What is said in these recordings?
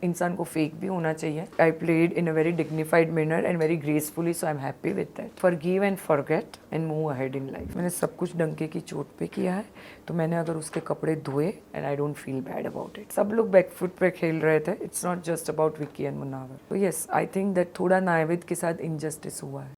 इंसान को फेक भी होना चाहिए. I played in a very dignified manner and very gracefully, so I am happy with that. Forgive and forget and move ahead in life. मैंने सब कुछ डंके की चोट पे किया है, तो मैंने अगर उसके कपड़े धोए and I don't feel bad about it. सब लोग बैकफुट पे खेल रहे थे. It's not just about Vicky and Munawar. तो यस, आई थिंक दैट थोड़ा नावेद के साथ इनजस्टिस हुआ है.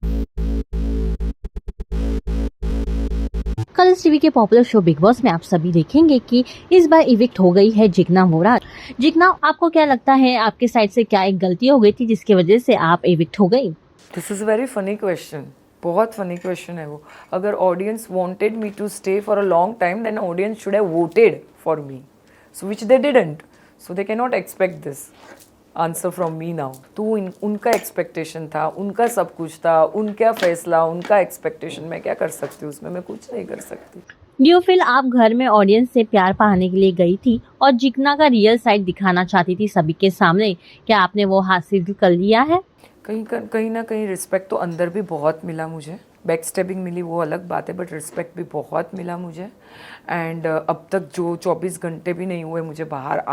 कल टीवी के पॉपुलर शो बिग बॉस में आप सभी देखेंगे कि इस बार इविक्ट हो गई है जिग्ना मोरार. जिग्ना, आपको क्या लगता है, आपके साइड से क्या एक गलती हो गई थी जिसकी वजह से आप इविक्ट हो गई? This is very funny question. बहुत फनी क्वेश्चन है वो. अगर audience wanted me to stay for a long time, then audience should have voted for me, so which they didn't. So they can not expect this answer from me now. तो उनका expectation था, उनका सब कुछ था, उनका फैसला, उनका एक्सपेक्टेशन. मैं क्या कर सकती हूँ उसमें? मैं कुछ नहीं कर सकती. ड्यू फिल आप घर में ऑडियंस से प्यार पाने के लिए गई थी और जिग्ना का रियल साइड दिखाना चाहती थी सभी के सामने. क्या आपने वो हासिल कर लिया है? कहीं ना कहीं रिस्पेक्ट तो अंदर भी बहुत मिला मुझे. बैक स्टेपिंग मिली वो अलग बात है, बट रिस्पेक्ट भी बहुत मिला मुझे. एंड अब तक जो 24 घंटे भी नहीं हुए मुझे बाहर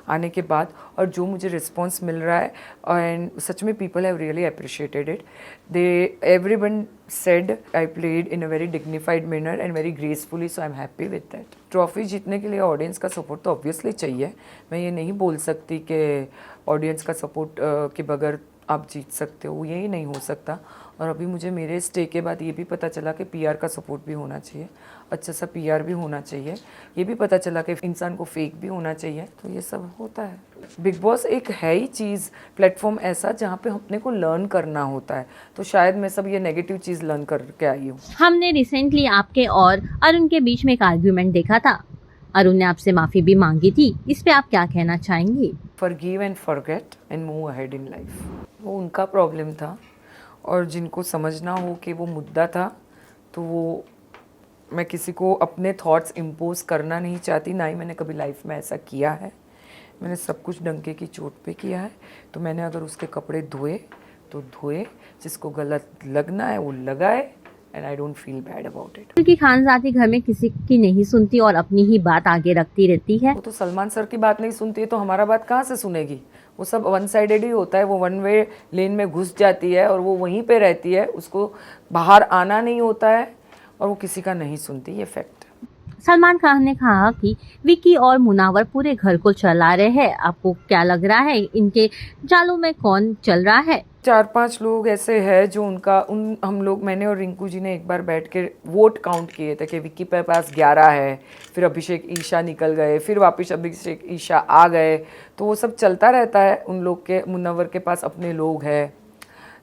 आने के बाद, और जो मुझे रिस्पॉन्स मिल रहा है, एंड सच में people have really appreciated it. They everyone said I played in a very dignified manner and very gracefully, so I am happy with that. Trophy जीतने के लिए ऑडियंस का सपोर्ट तो ऑब्वियसली चाहिए. मैं ये नहीं बोल सकती कि ऑडियंस का सपोर्ट के बगैर आप जीत सकते हो, यही नहीं हो सकता. और अभी मुझे मेरे स्टे के बाद ये भी पता चला कि पीआर का सपोर्ट भी होना चाहिए, अच्छा सा पीआर भी होना चाहिए. ये भी पता चला कि इंसान को फेक भी होना चाहिए. तो ये सब होता है. बिग बॉस एक है ही चीज़, प्लेटफॉर्म ऐसा जहाँ पे अपने को लर्न करना होता है. तो शायद मैं सब ये नेगेटिव चीज़ लर्न करके आई हूँ. हमने रिसेंटली आपके और अरुण के बीच में एक आर्ग्यूमेंट देखा था. अरुण ने आपसे माफी भी मांगी थी. इस पे आप क्या कहना चाहेंगी? Forgive and forget and move ahead in life. वो उनका प्रॉब्लम था, और जिनको समझना हो कि वो मुद्दा था, तो वो, मैं किसी को अपने थॉट्स इम्पोज करना नहीं चाहती. ना ही मैंने कभी लाइफ में ऐसा किया है. मैंने सब कुछ डंके की चोट पे किया है, तो मैंने अगर उसके कपड़े धोए तो धोए. जिसको गलत लगना है वो लगाए, and I don't feel bad about it. क्योंकि खानजादी घर में किसी की नहीं सुनती और अपनी ही बात आगे रखती रहती है. वो तो सलमान सर की बात नहीं सुनती है, तो हमारा बात कहाँ से सुनेगी? वो सब वन साइडेड ही होता है. वो वन वे लेन में घुस जाती है और वो वहीं पे रहती है. उसको बाहर आना नहीं होता है, और वो किसी का नहीं सुनती. ये फैक्ट. सलमान खान ने कहा कि विक्की और मुनावर पूरे घर को चला रहे हैं. आपको क्या लग रहा है, इनके जालों में कौन चल रहा है? 4-5 लोग ऐसे हैं जो हम लोग, मैंने और रिंकू जी ने एक बार बैठ के वोट काउंट किए थे कि विक्की पे पास 11 है, फिर अभिषेक ईशा निकल गए, फिर वापस अभिषेक ईशा आ गए. तो वो सब चलता रहता है. उन लोग के, मुनव्वर के पास अपने लोग हैं.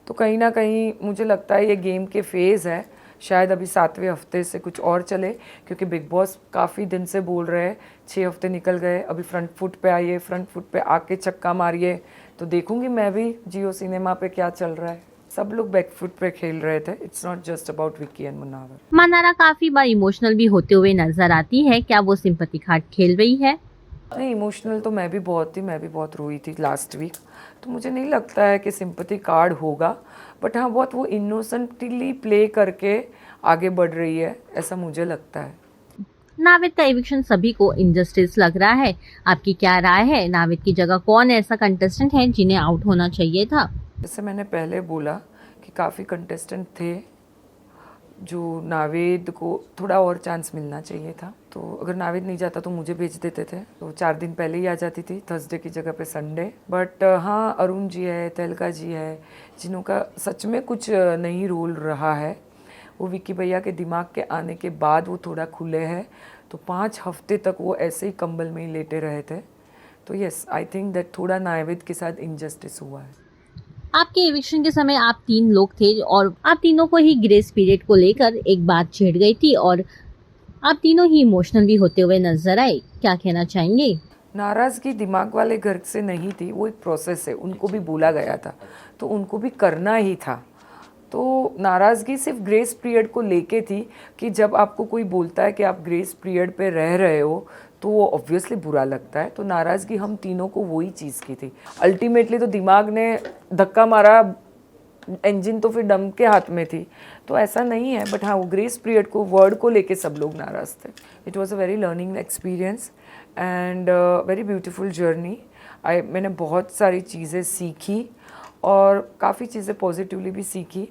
तो कहीं ना कहीं मुझे लगता है ये गेम के फेज़ है. शायद अभी 7वें हफ्ते से कुछ और चले, क्योंकि बिग बॉस काफ़ी दिन से बोल रहे हैं. 6 हफ्ते निकल गए, अभी फ्रंट फुट पे आइए, फ्रंट फुट पे आके चक्का मारिए. तो देखूंगी मैं भी जियो सिनेमा पे क्या चल रहा है. सब लोग बैक फुट पे खेल रहे थे. It's not just about Vicky and Munawar. Mannara काफी बार इमोशनल भी होते हुए नजर आती है. क्या वो सिंपैथी कार्ड खेल रही है? नहीं, इमोशनल तो मैं भी बहुत रोई थी लास्ट वीक. तो मुझे नहीं लगता है कि सिंपैथी कार्ड होगा, बट हाँ, बहुत वो इनोसेंटली प्ले करके आगे बढ़ रही है, ऐसा मुझे लगता है. नाविद का एविक्शन सभी को इनजस्टिस लग रहा है. आपकी क्या राय है? नाविद की जगह कौन ऐसा कंटेस्टेंट है जिन्हें आउट होना चाहिए था? जैसे मैंने पहले बोला कि काफ़ी कंटेस्टेंट थे जो नावेद को थोड़ा और चांस मिलना चाहिए था. तो अगर नावेद नहीं जाता तो मुझे भेज देते थे, तो 4 दिन पहले ही आ जाती थी, थर्सडे की जगह पे संडे. बट हाँ, अरुण जी है, तहलका जी है, जिन्हों का सच में कुछ नहीं रोल रहा है. वो विक्की भैया के दिमाग के आने के बाद वो थोड़ा खुले हैं. तो 5 हफ्ते तक वो ऐसे ही कंबल में ही लेटे रहे थे. तो यस, आई थिंक दैट थोड़ा नावेद के साथ इनजस्टिस हुआ है. आपके एविक्शन के समय आप 3 लोग थे और आप तीनों को ही ग्रेस पीरियड को लेकर एक बात छिड़ गई थी और आप तीनों ही इमोशनल भी होते हुए नजर आए. क्या कहना चाहेंगे? नाराज़गी दिमाग वाले घर से नहीं थी, वो एक प्रोसेस है. उनको भी बोला गया था, तो उनको भी करना ही था. तो नाराज़गी सिर्फ ग्रेस पीरियड को लेके थी कि जब आपको कोई बोलता है कि आप ग्रेस पीरियड पे रह रहे हो, तो वो ऑब्वियसली बुरा लगता है. तो नाराज़गी हम तीनों को वही चीज़ की थी. अल्टीमेटली तो दिमाग ने धक्का मारा, इंजन तो फिर डम के हाथ में थी. तो ऐसा नहीं है, बट हाँ, वो ग्रेस पीरियड को, वर्ड को लेके सब लोग नाराज़ थे. It was a very learning experience and very beautiful journey. मैंने बहुत सारी चीज़ें सीखी और काफ़ी चीज़ें पॉजिटिवली भी सीखी,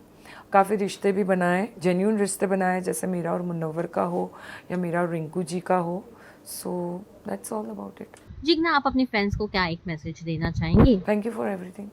काफ़ी रिश्ते भी बनाए, जेन्यून रिश्ते बनाए, जैसे मेरा और मुनव्वर का हो या मेरा और रिंकू जी का हो. So that's all about it. Jigna, आप अपने फैंस को क्या एक मैसेज देना चाहेंगे? Thank you for everything.